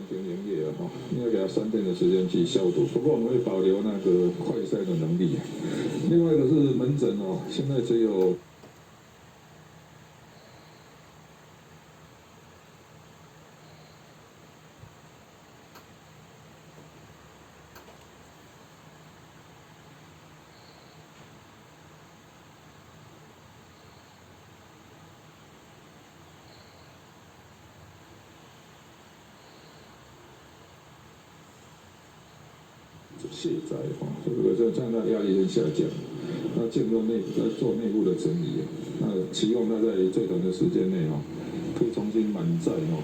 停营业哈，应该给他3天的时间去消毒。不过我们会保留那个快筛的能力。另外一个是门诊哦，现在只有。卸载哈，这样它压力会下降。那进入做内部的整理，那期望它在最短的时间内哈，可以重新满载哈。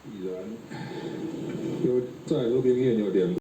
已然在和平医院有2个。